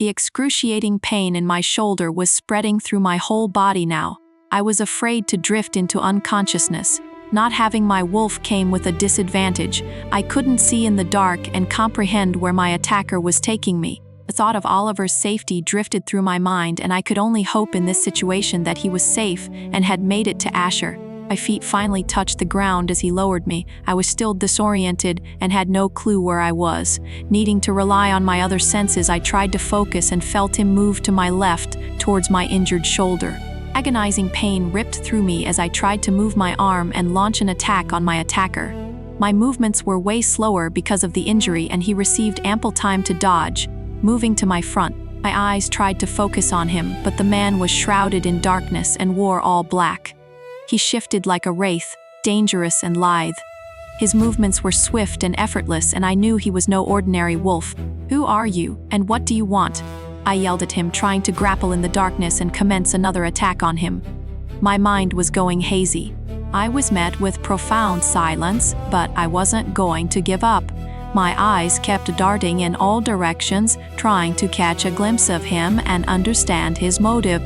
The excruciating pain in my shoulder was spreading through my whole body now. I was afraid to drift into unconsciousness. Not having my wolf came with a disadvantage. I couldn't see in the dark and comprehend where my attacker was taking me. The thought of Oliver's safety drifted through my mind, and I could only hope in this situation that he was safe and had made it to Asher. My feet finally touched the ground as he lowered me. I was still disoriented and had no clue where I was. Needing to rely on my other senses, I tried to focus and felt him move to my left, towards my injured shoulder. Agonizing pain ripped through me as I tried to move my arm and launch an attack on my attacker. My movements were way slower because of the injury, and he received ample time to dodge. Moving to my front, my eyes tried to focus on him, but the man was shrouded in darkness and wore all black. He shifted like a wraith, dangerous and lithe. His movements were swift and effortless, and I knew he was no ordinary wolf. "Who are you, and what do you want?" I yelled at him, trying to grapple in the darkness and commence another attack on him. My mind was going hazy. I was met with profound silence, but I wasn't going to give up. My eyes kept darting in all directions, trying to catch a glimpse of him and understand his motive.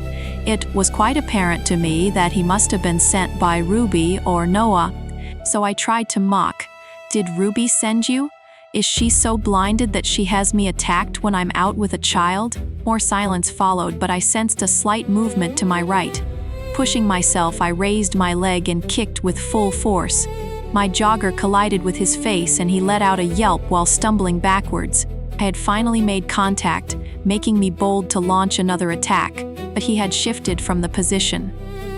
It was quite apparent to me that he must have been sent by Ruby or Noah. So I tried to mock. "Did Ruby send you? Is she so blinded that she has me attacked when I'm out with a child?" More silence followed, but I sensed a slight movement to my right. Pushing myself, I raised my leg and kicked with full force. My jogger collided with his face, and he let out a yelp while stumbling backwards. I had finally made contact, making me bold to launch another attack, but he had shifted from the position.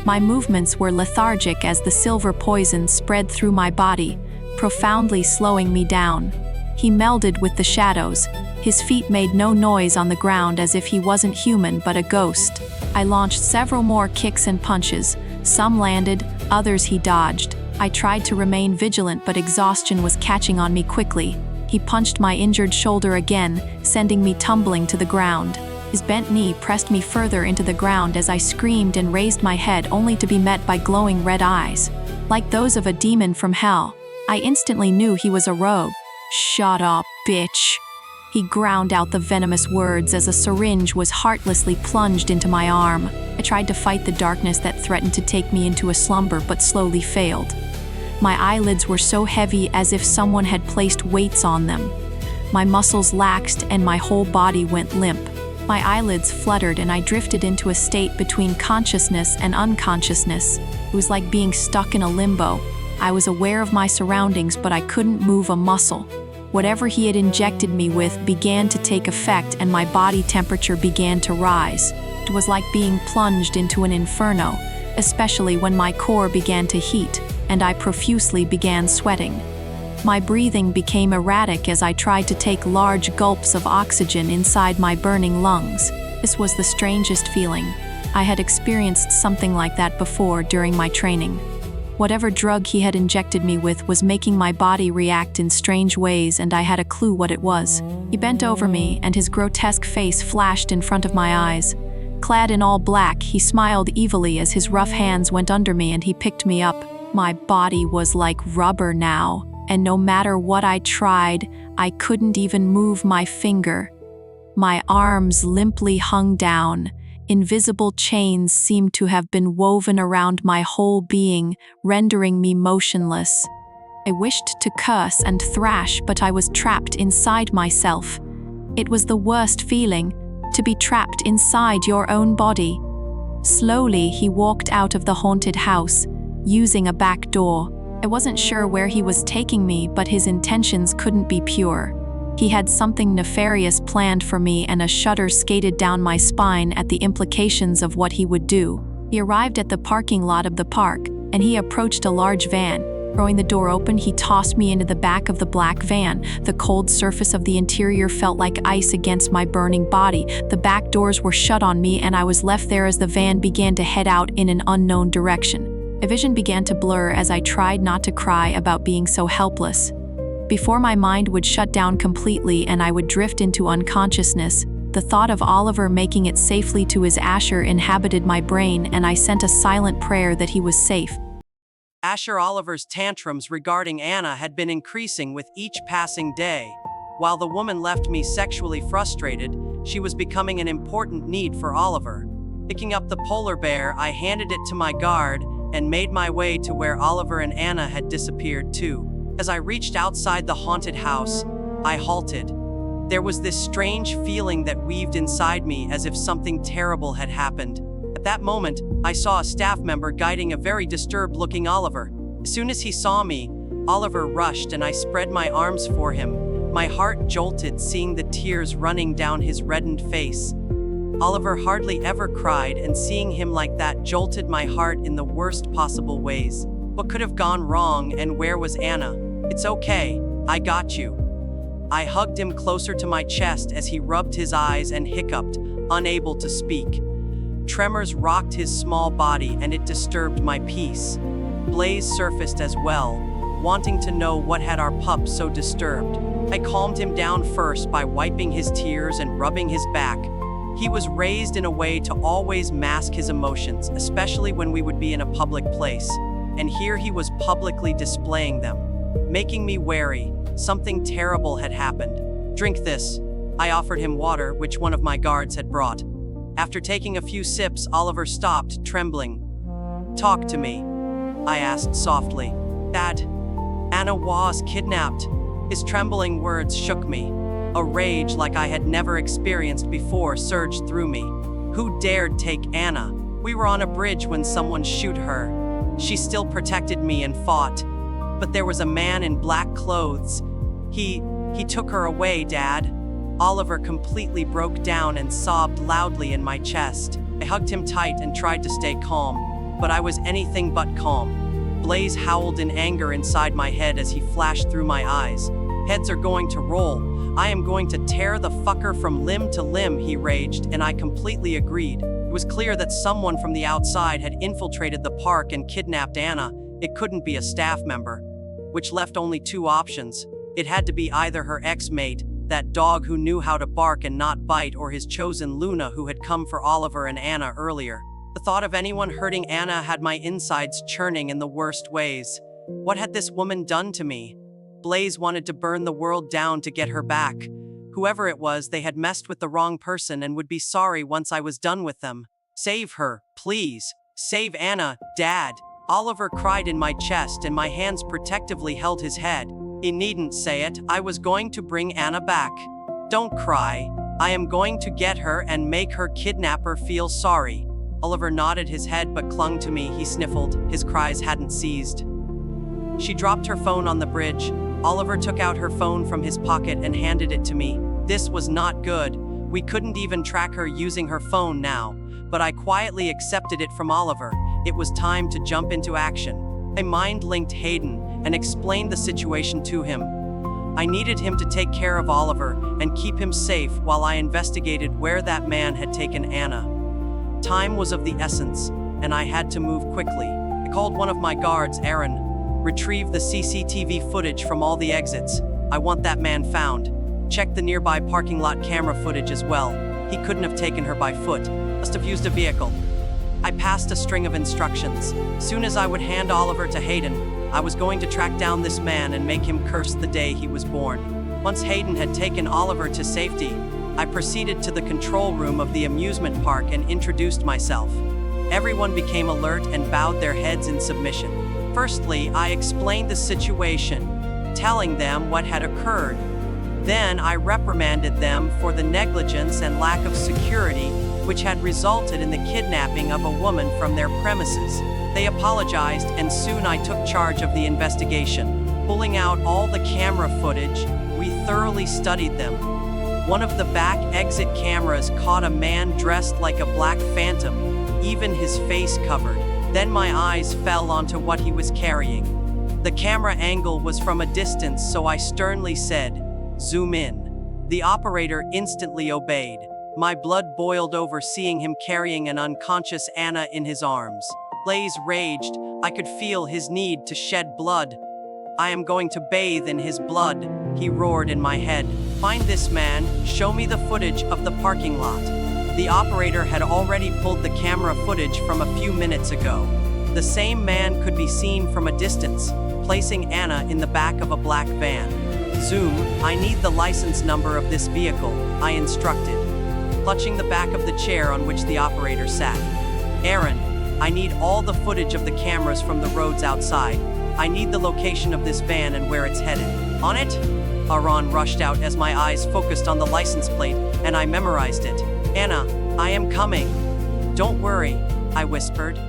My movements were lethargic as the silver poison spread through my body, profoundly slowing me down. He melded with the shadows. His feet made no noise on the ground, as if he wasn't human but a ghost. I launched several more kicks and punches. Some landed, others he dodged. I tried to remain vigilant, but exhaustion was catching on me quickly. He punched my injured shoulder again, sending me tumbling to the ground. His bent knee pressed me further into the ground as I screamed and raised my head, only to be met by glowing red eyes, like those of a demon from hell. I instantly knew he was a rogue. "Shut up, bitch." He ground out the venomous words as a syringe was heartlessly plunged into my arm. I tried to fight the darkness that threatened to take me into a slumber, but slowly failed. My eyelids were so heavy as if someone had placed weights on them. My muscles laxed and my whole body went limp. My eyelids fluttered and I drifted into a state between consciousness and unconsciousness. It was like being stuck in a limbo. I was aware of my surroundings, but I couldn't move a muscle. Whatever he had injected me with began to take effect, and my body temperature began to rise. It was like being plunged into an inferno, especially when my core began to heat, and I profusely began sweating. My breathing became erratic as I tried to take large gulps of oxygen inside my burning lungs. This was the strangest feeling. I had experienced something like that before during my training. Whatever drug he had injected me with was making my body react in strange ways, and I had a clue what it was. He bent over me, and his grotesque face flashed in front of my eyes. Clad in all black, he smiled evilly as his rough hands went under me and he picked me up. My body was like rubber now, and no matter what I tried, I couldn't even move my finger. My arms limply hung down. Invisible chains seemed to have been woven around my whole being, rendering me motionless. I wished to curse and thrash, but I was trapped inside myself. It was the worst feeling, to be trapped inside your own body. Slowly, he walked out of the haunted house, using a back door. I wasn't sure where he was taking me, but his intentions couldn't be pure. He had something nefarious planned for me, and a shudder skated down my spine at the implications of what he would do. He arrived at the parking lot of the park, and he approached a large van. Throwing the door open, he tossed me into the back of the black van. The cold surface of the interior felt like ice against my burning body. The back doors were shut on me, and I was left there as the van began to head out in an unknown direction. My vision began to blur as I tried not to cry about being so helpless. Before my mind would shut down completely and I would drift into unconsciousness, the thought of Oliver making it safely to his Asher inhabited my brain, and I sent a silent prayer that he was safe. Asher Oliver's tantrums regarding Anna had been increasing with each passing day. While the woman left me sexually frustrated, She was becoming an important need for Oliver. Picking up the polar bear, I handed it to my guard and made my way to where Oliver and Anna had disappeared too. As I reached outside the haunted house, I halted. There was this strange feeling that weaved inside me as if something terrible had happened. At that moment, I saw a staff member guiding a very disturbed-looking Oliver. As soon as he saw me, Oliver rushed and I spread my arms for him. My heart jolted seeing the tears running down his reddened face. Oliver hardly ever cried, and seeing him like that jolted my heart in the worst possible ways. What could have gone wrong, and where was Anna? It's okay, I got you. I hugged him closer to my chest as he rubbed his eyes and hiccuped, unable to speak. Tremors rocked his small body and it disturbed my peace. Blaze surfaced as well, wanting to know what had our pup so disturbed. I calmed him down first by wiping his tears and rubbing his back. He was raised in a way to always mask his emotions, especially when we would be in a public place. And here he was publicly displaying them, making me wary. Something terrible had happened. Drink this. I offered him water, which one of my guards had brought. After taking a few sips, Oliver stopped, trembling. Talk to me, I asked softly. Dad, Anna was kidnapped. His trembling words shook me. A rage like I had never experienced before surged through me. Who dared take Anna? We were on a bridge when someone shoot her. She still protected me and fought. But there was a man in black clothes. He took her away, Dad. Oliver completely broke down and sobbed loudly in my chest. I hugged him tight and tried to stay calm, but I was anything but calm. Blaze howled in anger inside my head as he flashed through my eyes. Heads are going to roll. I am going to tear the fucker from limb to limb, he raged, and I completely agreed. It was clear that someone from the outside had infiltrated the park and kidnapped Anna. It couldn't be a staff member, which left only two options. It had to be either her ex-mate, that dog who knew how to bark and not bite, or his chosen Luna who had come for Oliver and Anna earlier. The thought of anyone hurting Anna had my insides churning in the worst ways. What had this woman done to me? Blaze wanted to burn the world down to get her back. Whoever it was, they had messed with the wrong person and would be sorry once I was done with them. Save her, please. Save Anna, Dad. Oliver cried in my chest and my hands protectively held his head. He needn't say it. I was going to bring Anna back. Don't cry. I am going to get her and make her kidnapper feel sorry. Oliver nodded his head but clung to me. He sniffled. His cries hadn't ceased. She dropped her phone on the bridge. Oliver took out her phone from his pocket and handed it to me. This was not good. We couldn't even track her using her phone now, but I quietly accepted it from Oliver. It was time to jump into action. I mind-linked Hayden and explained the situation to him. I needed him to take care of Oliver and keep him safe while I investigated where that man had taken Anna. Time was of the essence, and I had to move quickly. I called one of my guards, Aaron. Retrieve the CCTV footage from all the exits. I want that man found. Check the nearby parking lot camera footage as well. He couldn't have taken her by foot. Must have used a vehicle. I passed a string of instructions. Soon as I would hand Oliver to Hayden, I was going to track down this man and make him curse the day he was born. Once Hayden had taken Oliver to safety, I proceeded to the control room of the amusement park and introduced myself. Everyone became alert and bowed their heads in submission. Firstly, I explained the situation, telling them what had occurred. Then I reprimanded them for the negligence and lack of security which had resulted in the kidnapping of a woman from their premises. They apologized, and soon I took charge of the investigation. Pulling out all the camera footage, we thoroughly studied them. One of the back exit cameras caught a man dressed like a black phantom, even his face covered. Then my eyes fell onto what he was carrying. The camera angle was from a distance, so I sternly said, "Zoom in." The operator instantly obeyed. My blood boiled over seeing him carrying an unconscious Anna in his arms. Blaze raged. I could feel his need to shed blood. "I am going to bathe in his blood," he roared in my head. "Find this man, show me the footage of the parking lot." The operator had already pulled the camera footage from a few minutes ago. The same man could be seen from a distance, placing Anna in the back of a black van. "Zoom, I need the license number of this vehicle," I instructed. clutching the back of the chair on which the operator sat. "Aaron, I need all the footage of the cameras from the roads outside. I need the location of this van and where it's headed." "On it?" Aaron rushed out as my eyes focused on the license plate, and I memorized it. "Anna, I am coming. Don't worry," I whispered.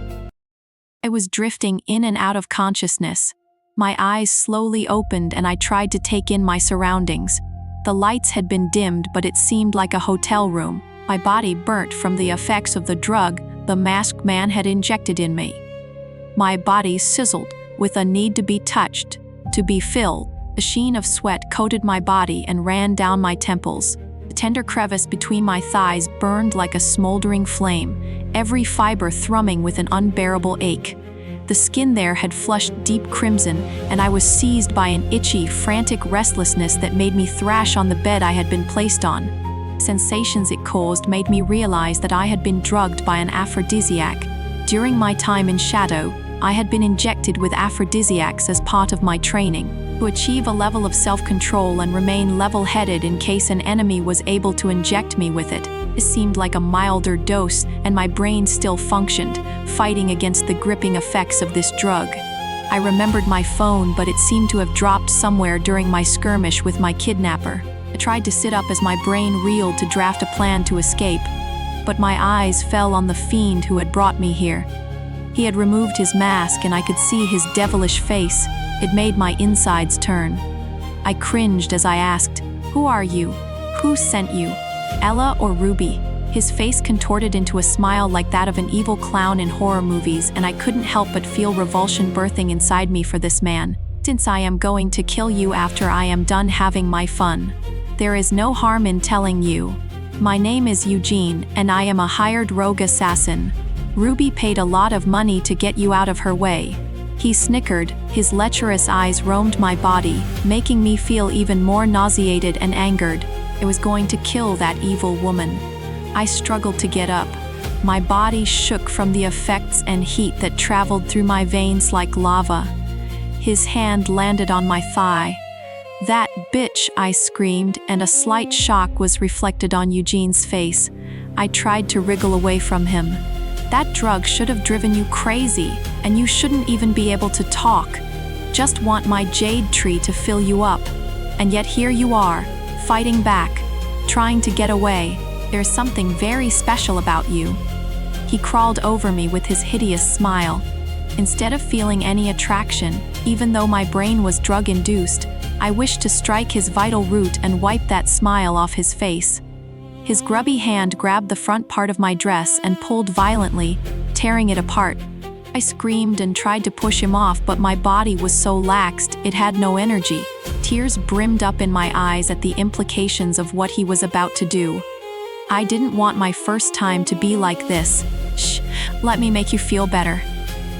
I was drifting in and out of consciousness. My eyes slowly opened and I tried to take in my surroundings. The lights had been dimmed, but it seemed like a hotel room. My body burnt from the effects of the drug the masked man had injected in me. My body sizzled with a need to be touched, to be filled. The sheen of sweat coated my body and ran down my temples. The tender crevice between my thighs burned like a smoldering flame, every fiber thrumming with an unbearable ache. The skin there had flushed deep crimson, and I was seized by an itchy, frantic restlessness that made me thrash on the bed I had been placed on. Sensations it caused made me realize that I had been drugged by an aphrodisiac. During my time in Shadow, I had been injected with aphrodisiacs as part of my training, to achieve a level of self-control and remain level-headed in case an enemy was able to inject me with it. This seemed like a milder dose, and my brain still functioned, fighting against the gripping effects of this drug. I remembered my phone, but it seemed to have dropped somewhere during my skirmish with my kidnapper. I tried to sit up as my brain reeled to draft a plan to escape, but my eyes fell on the fiend who had brought me here. He had removed his mask, and I could see his devilish face. It made my insides turn. I cringed as I asked, "Who are you? Who sent you? Ella or Ruby?" His face contorted into a smile like that of an evil clown in horror movies, and I couldn't help but feel revulsion birthing inside me for this man. "Since I am going to kill you after I am done having my fun. There is no harm in telling you. My name is Eugene, and I am a hired rogue assassin. Ruby paid a lot of money to get you out of her way." He snickered, his lecherous eyes roamed my body, making me feel even more nauseated and angered. I was going to kill that evil woman. I struggled to get up. My body shook from the effects and heat that traveled through my veins like lava. His hand landed on my thigh. "That bitch," I screamed, and a slight shock was reflected on Eugene's face. I tried to wriggle away from him. "That drug should have driven you crazy, and you shouldn't even be able to talk. Just want my jade tree to fill you up. And yet here you are, fighting back, trying to get away. There's something very special about you." He crawled over me with his hideous smile. Instead of feeling any attraction, even though my brain was drug-induced, I wished to strike his vital root and wipe that smile off his face. His grubby hand grabbed the front part of my dress and pulled violently, tearing it apart. I screamed and tried to push him off, but my body was so laxed it had no energy. Tears brimmed up in my eyes at the implications of what he was about to do. I didn't want my first time to be like this. "Shh, let me make you feel better."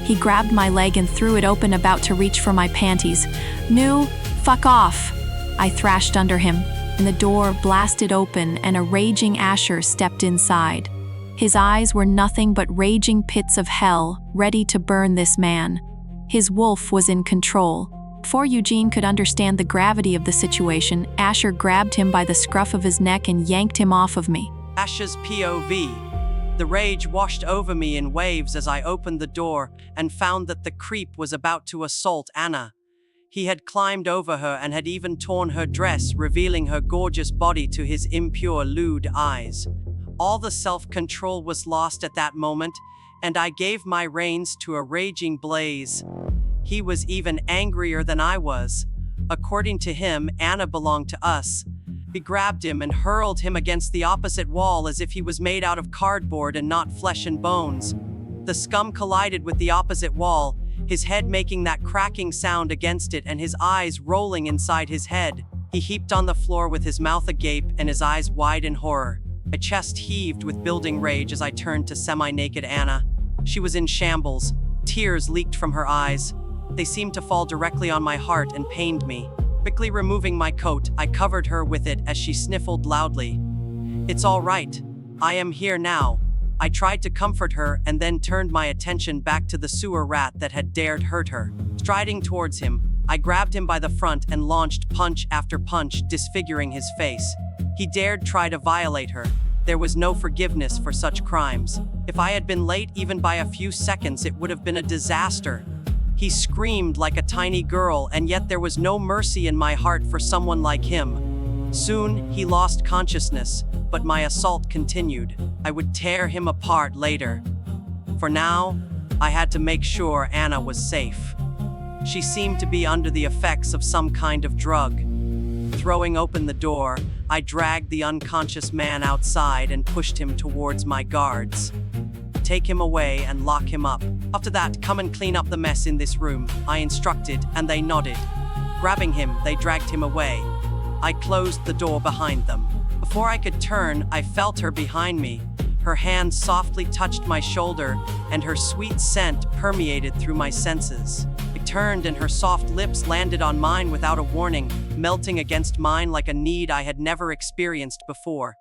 He grabbed my leg and threw it open, about to reach for my panties. "No, fuck off!" I thrashed under him, and the door blasted open and a raging Asher stepped inside. His eyes were nothing but raging pits of hell, ready to burn this man. His wolf was in control. Before Eugene could understand the gravity of the situation, Asher grabbed him by the scruff of his neck and yanked him off of me. Asher's POV. The rage washed over me in waves as I opened the door and found that the creep was about to assault Anna. He had climbed over her and had even torn her dress, revealing her gorgeous body to his impure, lewd eyes. All the self-control was lost at that moment, and I gave my reins to a raging blaze. He was even angrier than I was. According to him, Anna belonged to us. We grabbed him and hurled him against the opposite wall as if he was made out of cardboard and not flesh and bones. The scum collided with the opposite wall, his head making that cracking sound against it and his eyes rolling inside his head. He heaped on the floor with his mouth agape and his eyes wide in horror. My chest heaved with building rage as I turned to semi-naked Anna. She was in shambles. Tears leaked from her eyes. They seemed to fall directly on my heart and pained me. Quickly removing my coat, I covered her with it as she sniffled loudly. "It's all right. I am here now." I tried to comfort her and then turned my attention back to the sewer rat that had dared hurt her. Striding towards him, I grabbed him by the front and launched punch after punch, disfiguring his face. He dared try to violate her. There was no forgiveness for such crimes. If I had been late even by a few seconds, it would have been a disaster. He screamed like a tiny girl, and yet there was no mercy in my heart for someone like him. Soon, he lost consciousness, but my assault continued. I would tear him apart later. For now, I had to make sure Anna was safe. She seemed to be under the effects of some kind of drug. Throwing open the door, I dragged the unconscious man outside and pushed him towards my guards. Take him away and lock him up. After that, come and clean up the mess in this room, I instructed, and they nodded. Grabbing him, they dragged him away. I closed the door behind them. Before I could turn, I felt her behind me. Her hand softly touched my shoulder, and her sweet scent permeated through my senses. I turned, and her soft lips landed on mine without a warning, melting against mine like a need I had never experienced before.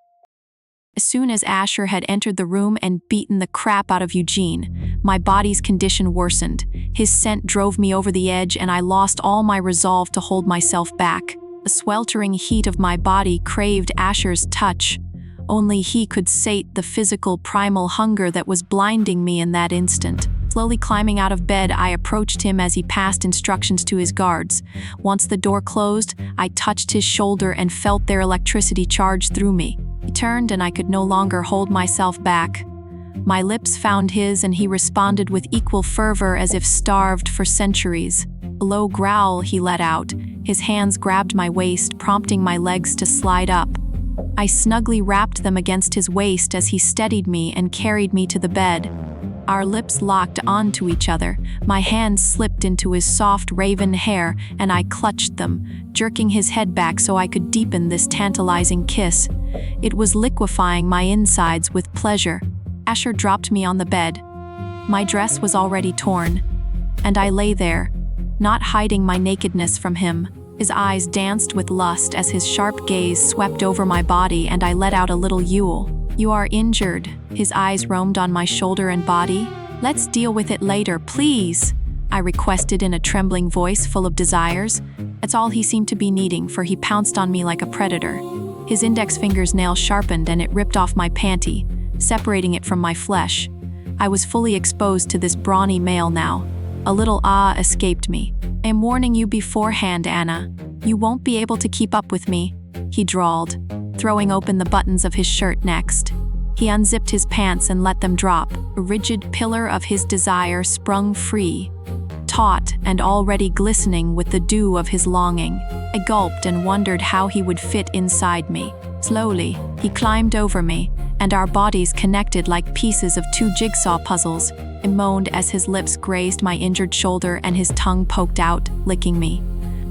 As soon as Asher had entered the room and beaten the crap out of Eugene, my body's condition worsened. His scent drove me over the edge, and I lost all my resolve to hold myself back. The sweltering heat of my body craved Asher's touch. Only he could sate the physical primal hunger that was blinding me in that instant. Slowly climbing out of bed, I approached him as he passed instructions to his guards. Once the door closed, I touched his shoulder and felt their electricity charge through me. He turned, and I could no longer hold myself back. My lips found his, and he responded with equal fervor as if starved for centuries. A low growl he let out. His hands grabbed my waist, prompting my legs to slide up. I snugly wrapped them against his waist as he steadied me and carried me to the bed. Our lips locked onto each other. My hands slipped into his soft raven hair, and I clutched them, jerking his head back so I could deepen this tantalizing kiss. It was liquefying my insides with pleasure. Asher dropped me on the bed. My dress was already torn, and I lay there, not hiding my nakedness from him. His eyes danced with lust as his sharp gaze swept over my body, and I let out a little yowl. "You are injured." His eyes roamed on my shoulder and body. "Let's deal with it later, please," I requested in a trembling voice full of desires. That's all he seemed to be needing, for he pounced on me like a predator. His index finger's nail sharpened, and it ripped off my panty, separating it from my flesh. I was fully exposed to this brawny male now. A little escaped me. "I am warning you beforehand, Anna. You won't be able to keep up with me," he drawled, throwing open the buttons of his shirt next. He unzipped his pants and let them drop. A rigid pillar of his desire sprung free, taut and already glistening with the dew of his longing. I gulped and wondered how he would fit inside me. Slowly, he climbed over me, and our bodies connected like pieces of two jigsaw puzzles. I moaned as his lips grazed my injured shoulder and his tongue poked out, licking me.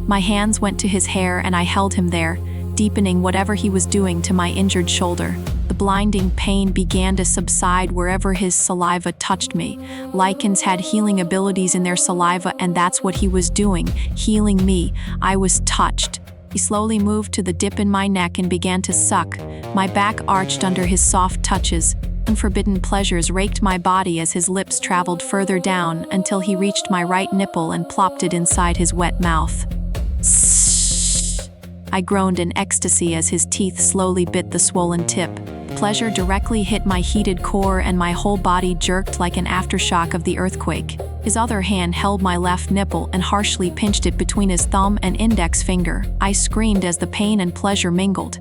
My hands went to his hair, and I held him there, deepening whatever he was doing to my injured shoulder. The blinding pain began to subside wherever his saliva touched me. Lichens had healing abilities in their saliva, and that's what he was doing, healing me. I was touched. He slowly moved to the dip in my neck and began to suck. My back arched under his soft touches. Unforbidden pleasures raked my body as his lips traveled further down until he reached my right nipple and plopped it inside his wet mouth. I groaned in ecstasy as his teeth slowly bit the swollen tip. Pleasure directly hit my heated core, and my whole body jerked like an aftershock of the earthquake. His other hand held my left nipple and harshly pinched it between his thumb and index finger. I screamed as the pain and pleasure mingled.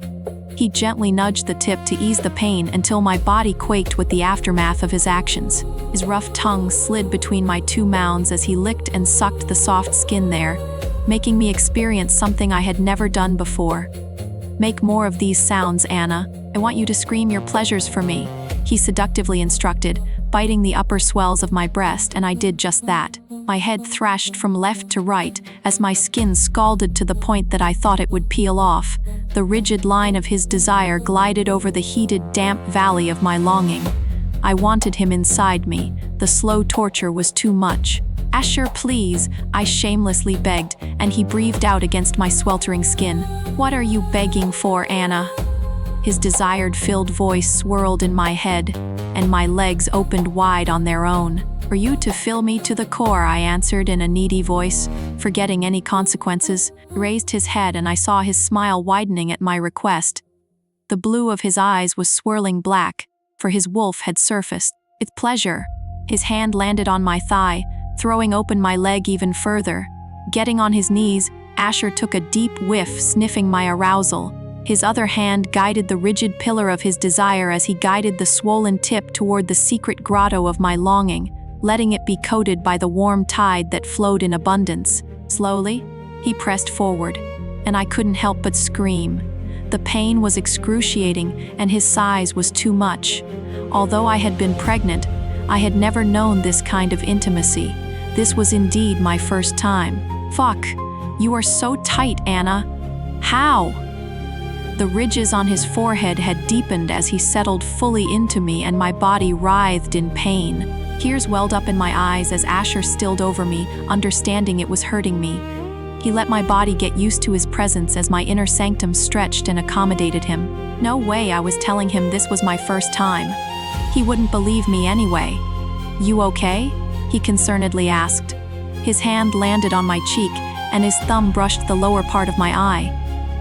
He gently nudged the tip to ease the pain until my body quaked with the aftermath of his actions. His rough tongue slid between my two mounds as he licked and sucked the soft skin there, making me experience something I had never done before. "Make more of these sounds, Anna. I want you to scream your pleasures for me," he seductively instructed, biting the upper swells of my breast, and I did just that. My head thrashed from left to right as my skin scalded to the point that I thought it would peel off. The rigid line of his desire glided over the heated, damp valley of my longing. I wanted him inside me. The slow torture was too much. "Asher, please," I shamelessly begged, and he breathed out against my sweltering skin. "What are you begging for, Anna?" His desire-filled voice swirled in my head, and my legs opened wide on their own. "For you to fill me to the core," I answered in a needy voice, forgetting any consequences. He raised his head, and I saw his smile widening at my request. The blue of his eyes was swirling black, for his wolf had surfaced. With pleasure, his hand landed on my thigh, throwing open my leg even further. Getting on his knees, Asher took a deep whiff, sniffing my arousal. His other hand guided the rigid pillar of his desire as he guided the swollen tip toward the secret grotto of my longing, letting it be coated by the warm tide that flowed in abundance. Slowly, he pressed forward, and I couldn't help but scream. The pain was excruciating, and his size was too much. Although I had been pregnant, I had never known this kind of intimacy. This was indeed my first time. Fuck, you are so tight, Anna. How? The ridges on his forehead had deepened as he settled fully into me, and my body writhed in pain. Tears welled up in my eyes as Asher stilled over me, understanding it was hurting me. He let my body get used to his presence as my inner sanctum stretched and accommodated him. No way I was telling him this was my first time. He wouldn't believe me anyway. "You okay?" he concernedly asked. His hand landed on my cheek, and his thumb brushed the lower part of my eye.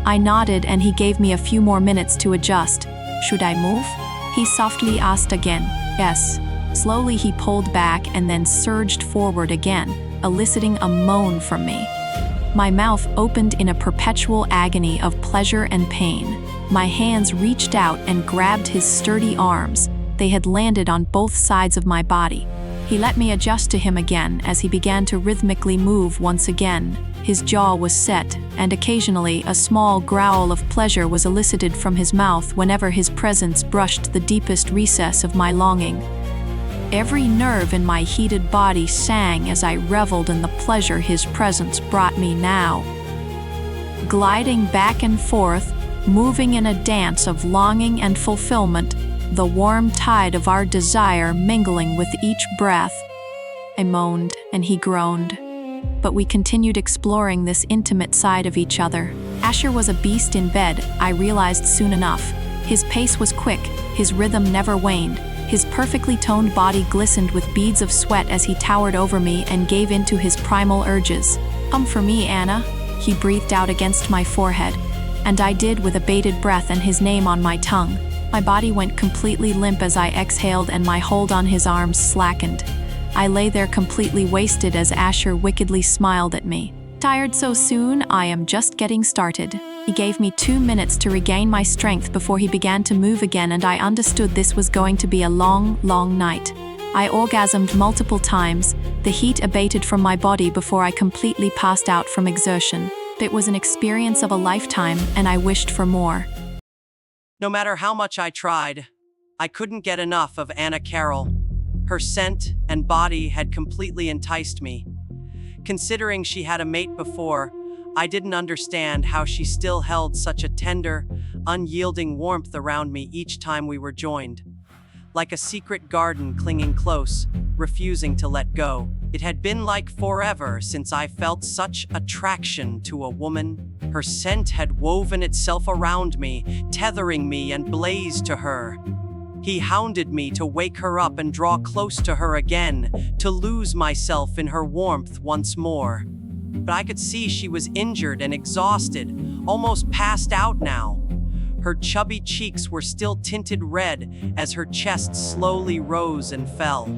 I nodded, and he gave me a few more minutes to adjust. "Should I move?" he softly asked again. "Yes." Slowly he pulled back and then surged forward again, eliciting a moan from me. My mouth opened in a perpetual agony of pleasure and pain. My hands reached out and grabbed his sturdy arms. They had landed on both sides of my body. He let me adjust to him again as he began to rhythmically move once again. His jaw was set, and occasionally a small growl of pleasure was elicited from his mouth whenever his presence brushed the deepest recess of my longing. Every nerve in my heated body sang as I reveled in the pleasure his presence brought me now. Gliding back and forth, moving in a dance of longing and fulfillment, the warm tide of our desire mingling with each breath. I moaned, and he groaned. But we continued exploring this intimate side of each other. Asher was a beast in bed, I realized soon enough. His pace was quick, his rhythm never waned. His perfectly toned body glistened with beads of sweat as he towered over me and gave in to his primal urges. "Come for me, Anna," he breathed out against my forehead, and I did with a bated breath and his name on my tongue. My body went completely limp as I exhaled, and my hold on his arms slackened. I lay there completely wasted as Asher wickedly smiled at me. "Tired so soon? I am just getting started." He gave me 2 minutes to regain my strength before he began to move again, and I understood this was going to be a long, long night. I orgasmed multiple times. The heat abated from my body before I completely passed out from exertion. It was an experience of a lifetime, and I wished for more. No matter how much I tried, I couldn't get enough of Anna Carroll. Her scent and body had completely enticed me. Considering she had a mate before, I didn't understand how she still held such a tender, unyielding warmth around me each time we were joined. Like a secret garden clinging close, refusing to let go. It had been like forever since I felt such attraction to a woman. Her scent had woven itself around me, tethering me and blazed to her. He hounded me to wake her up and draw close to her again, to lose myself in her warmth once more. But I could see she was injured and exhausted, almost passed out now. Her chubby cheeks were still tinted red as her chest slowly rose and fell.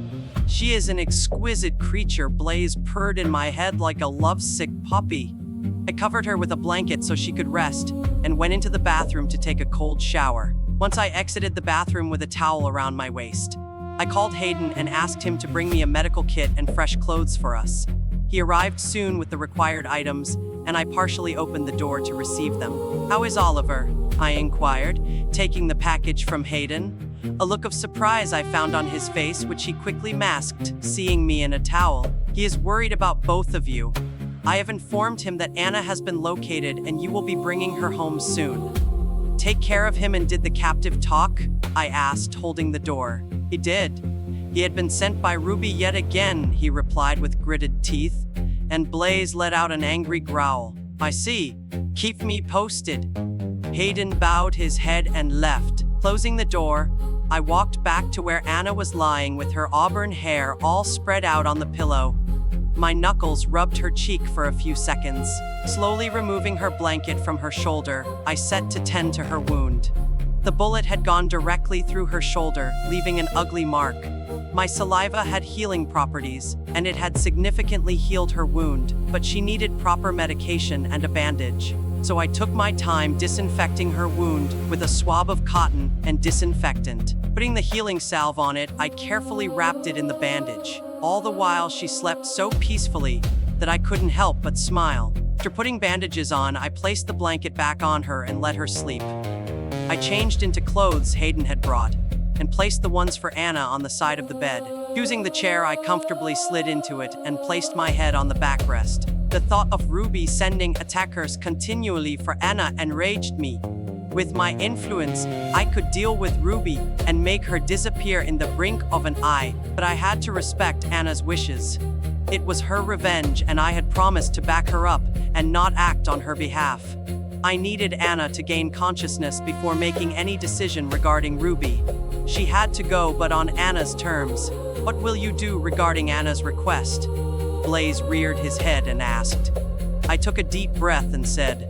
"She is an exquisite creature," Blaze purred in my head like a lovesick puppy. I covered her with a blanket so she could rest and went into the bathroom to take a cold shower. Once I exited the bathroom with a towel around my waist, I called Hayden and asked him to bring me a medical kit and fresh clothes for us. He arrived soon with the required items, and I partially opened the door to receive them. "How is Oliver?" I inquired, taking the package from Hayden. A look of surprise I found on his face, which he quickly masked, seeing me in a towel. "He is worried about both of you. I have informed him that Anna has been located and you will be bringing her home soon." "Take care of him, and did the captive talk?" I asked, holding the door. "He did. He had been sent by Ruby yet again," he replied with gritted teeth, and Blaze let out an angry growl. "I see. Keep me posted." Hayden bowed his head and left. Closing the door, I walked back to where Anna was lying with her auburn hair all spread out on the pillow. My knuckles rubbed her cheek for a few seconds. Slowly removing her blanket from her shoulder, I set to tend to her wound. The bullet had gone directly through her shoulder, leaving an ugly mark. My saliva had healing properties, and it had significantly healed her wound, but she needed proper medication and a bandage. So I took my time disinfecting her wound with a swab of cotton and disinfectant. Putting the healing salve on it, I carefully wrapped it in the bandage. All the while, she slept so peacefully that I couldn't help but smile. After putting bandages on, I placed the blanket back on her and let her sleep. I changed into clothes Hayden had brought and placed the ones for Anna on the side of the bed. Using the chair, I comfortably slid into it and placed my head on the backrest. The thought of Ruby sending attackers continually for Anna enraged me. With my influence, I could deal with Ruby and make her disappear in the blink of an eye, but I had to respect Anna's wishes. It was her revenge, and I had promised to back her up and not act on her behalf. I needed Anna to gain consciousness before making any decision regarding Ruby. She had to go, but on Anna's terms. What will you do regarding Anna's request? Blaze reared his head and asked. I took a deep breath and said,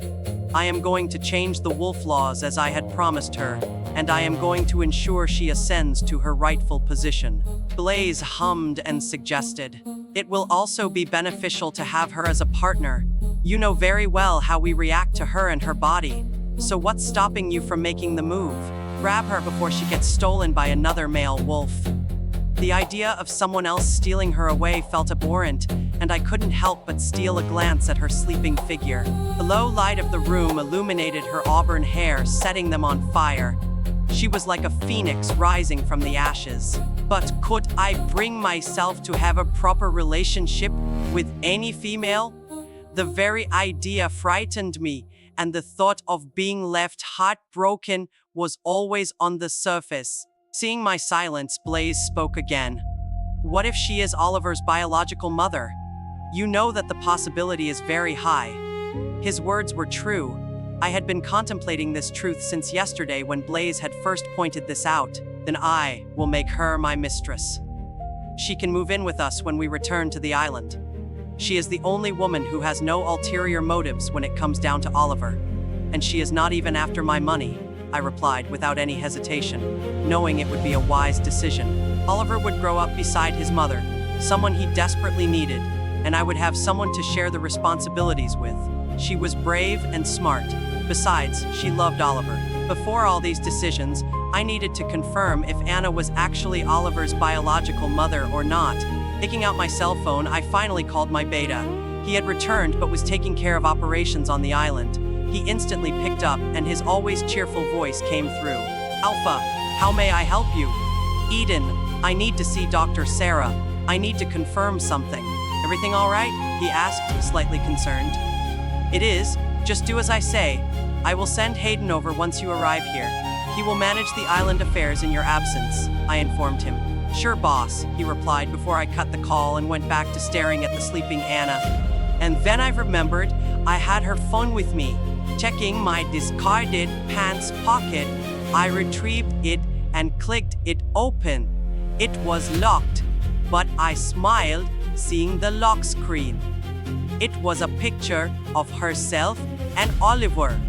I am going to change the wolf laws as I had promised her, and I am going to ensure she ascends to her rightful position. Blaze hummed and suggested, it will also be beneficial to have her as a partner. You know very well how we react to her and her body. So what's stopping you from making the move? Grab her before she gets stolen by another male wolf. The idea of someone else stealing her away felt abhorrent, and I couldn't help but steal a glance at her sleeping figure. The low light of the room illuminated her auburn hair, setting them on fire. She was like a phoenix rising from the ashes. But could I bring myself to have a proper relationship with any female? The very idea frightened me, and the thought of being left heartbroken was always on the surface. Seeing my silence, Blaze spoke again. What if she is Oliver's biological mother? You know that the possibility is very high. His words were true. I had been contemplating this truth since yesterday when Blaze had first pointed this out. Then I will make her my mistress. She can move in with us when we return to the island. She is the only woman who has no ulterior motives when it comes down to Oliver. And she is not even after my money, I replied without any hesitation, knowing it would be a wise decision. Oliver would grow up beside his mother, someone he desperately needed, and I would have someone to share the responsibilities with. She was brave and smart. Besides, she loved Oliver. Before all these decisions, I needed to confirm if Anna was actually Oliver's biological mother or not. Picking out my cell phone, I finally called my beta. He had returned but was taking care of operations on the island. He instantly picked up, and his always cheerful voice came through. Alpha, how may I help you? Eden, I need to see Dr. Sarah. I need to confirm something. Everything all right? He asked, slightly concerned. It is. Just do as I say. I will send Hayden over once you arrive here. He will manage the island affairs in your absence, I informed him. Sure, boss, he replied before I cut the call and went back to staring at the sleeping Anna. And then I remembered I had her phone with me. Checking my discarded pants pocket, I retrieved it and clicked it open. It was locked, but I smiled, seeing the lock screen. It was a picture of herself and Oliver.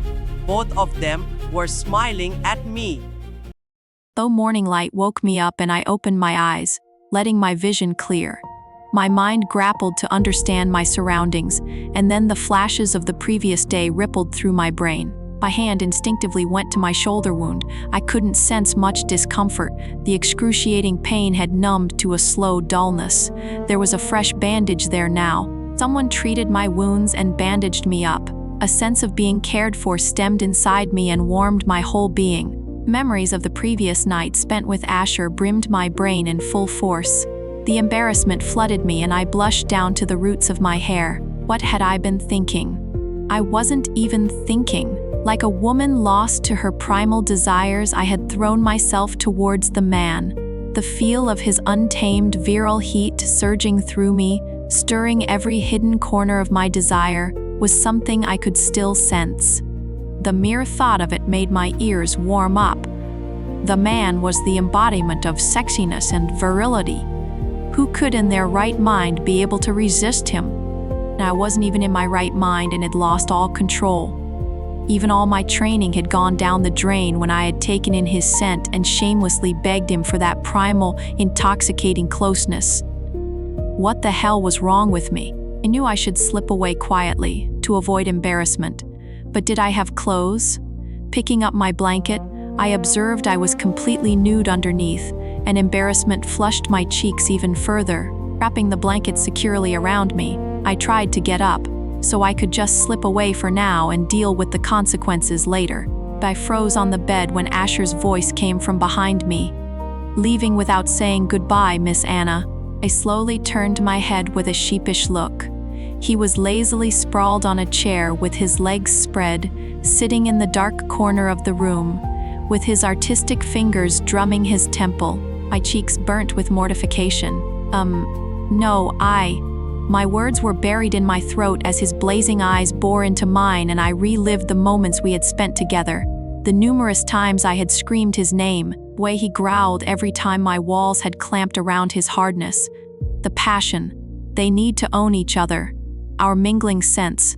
Both of them were smiling at me. Though morning light woke me up and I opened my eyes, letting my vision clear. My mind grappled to understand my surroundings, and then the flashes of the previous day rippled through my brain. My hand instinctively went to my shoulder wound. I couldn't sense much discomfort. The excruciating pain had numbed to a slow dullness. There was a fresh bandage there now. Someone treated my wounds and bandaged me up. A sense of being cared for stemmed inside me and warmed my whole being. Memories of the previous night spent with Asher brimmed my brain in full force. The embarrassment flooded me and I blushed down to the roots of my hair. What had I been thinking? I wasn't even thinking. Like a woman lost to her primal desires, I had thrown myself towards the man. The feel of his untamed virile heat surging through me, stirring every hidden corner of my desire, was something I could still sense. The mere thought of it made my ears warm up. The man was the embodiment of sexiness and virility. Who could in their right mind be able to resist him? I wasn't even in my right mind and had lost all control. Even all my training had gone down the drain when I had taken in his scent and shamelessly begged him for that primal, intoxicating closeness. What the hell was wrong with me? I knew I should slip away quietly, to avoid embarrassment. But did I have clothes? Picking up my blanket, I observed I was completely nude underneath, and embarrassment flushed my cheeks even further. Wrapping the blanket securely around me, I tried to get up, so I could just slip away for now and deal with the consequences later. I froze on the bed when Asher's voice came from behind me. "Leaving without saying goodbye, Miss Anna." I slowly turned my head with a sheepish look. He was lazily sprawled on a chair with his legs spread, sitting in the dark corner of the room, with his artistic fingers drumming his temple. My cheeks burnt with mortification. No, My words were buried in my throat as his blazing eyes bore into mine, and I relived the moments we had spent together. The numerous times I had screamed his name, the way he growled every time my walls had clamped around his hardness. The passion. They need to own each other. Our mingling sense.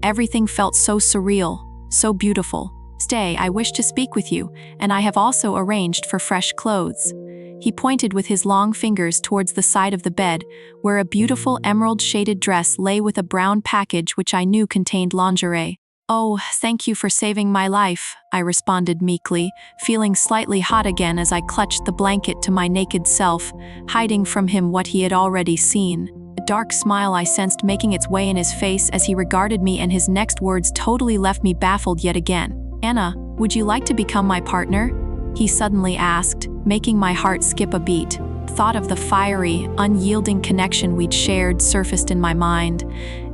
Everything felt so surreal, so beautiful. "Stay, I wish to speak with you, and I have also arranged for fresh clothes." He pointed with his long fingers towards the side of the bed, where a beautiful emerald-shaded dress lay with a brown package which I knew contained lingerie. "Oh, thank you for saving my life," I responded meekly, feeling slightly hot again as I clutched the blanket to my naked self, hiding from him what he had already seen. A dark smile I sensed making its way in his face as he regarded me, and his next words totally left me baffled yet again. "Anna, would you like to become my partner?" he suddenly asked, making my heart skip a beat. Thought of the fiery, unyielding connection we'd shared surfaced in my mind,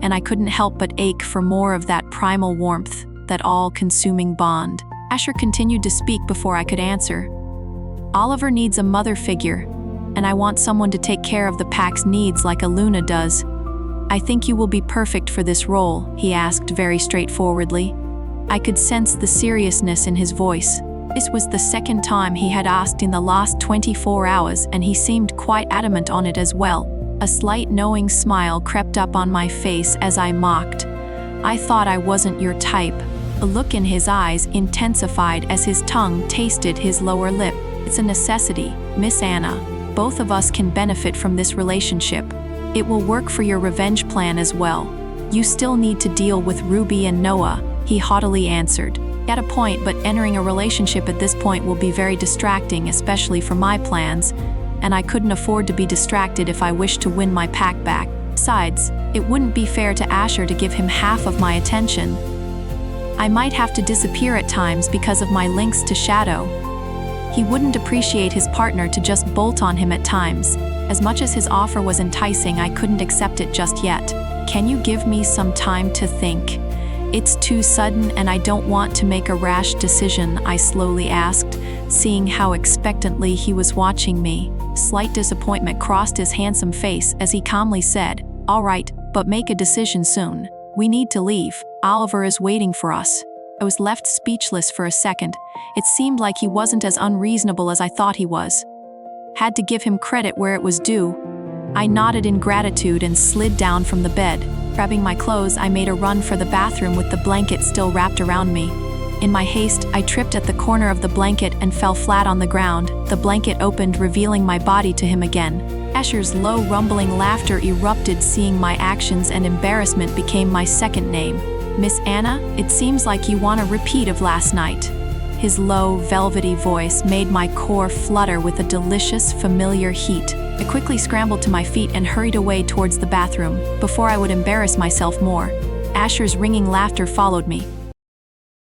and I couldn't help but ache for more of that primal warmth, that all-consuming bond. Asher continued to speak before I could answer. "Oliver needs a mother figure, and I want someone to take care of the pack's needs like Aluna does. I think you will be perfect for this role," he asked very straightforwardly. I could sense the seriousness in his voice. This was the second time he had asked in the last 24 hours, and he seemed quite adamant on it as well. A slight knowing smile crept up on my face as I mocked. "I thought I wasn't your type." The look in his eyes intensified as his tongue tasted his lower lip. "It's a necessity, Miss Anna. Both of us can benefit from this relationship. It will work for your revenge plan as well. You still need to deal with Ruby and Noah," he haughtily answered. At a point, but entering a relationship at this point will be very distracting, especially for my plans, and I couldn't afford to be distracted if I wished to win my pack back. Besides, it wouldn't be fair to Asher to give him half of my attention. I might have to disappear at times because of my links to Shadow. He wouldn't appreciate his partner to just bolt on him at times. As much as his offer was enticing, I couldn't accept it just yet. "Can you give me some time to think? It's too sudden and I don't want to make a rash decision," I slowly asked, seeing how expectantly he was watching me. Slight disappointment crossed his handsome face as he calmly said, "All right, but make a decision soon. We need to leave. Oliver is waiting for us." I was left speechless for a second. It seemed like he wasn't as unreasonable as I thought he was. Had to give him credit where it was due. I nodded in gratitude and slid down from the bed. Grabbing my clothes, I made a run for the bathroom with the blanket still wrapped around me. In my haste, I tripped at the corner of the blanket and fell flat on the ground. The blanket opened, revealing my body to him again. Asher's low, rumbling laughter erupted, seeing my actions, and embarrassment became my second name. "Miss Anna, it seems like you want a repeat of last night." His low, velvety voice made my core flutter with a delicious, familiar heat. I quickly scrambled to my feet and hurried away towards the bathroom, before I would embarrass myself more. Asher's ringing laughter followed me.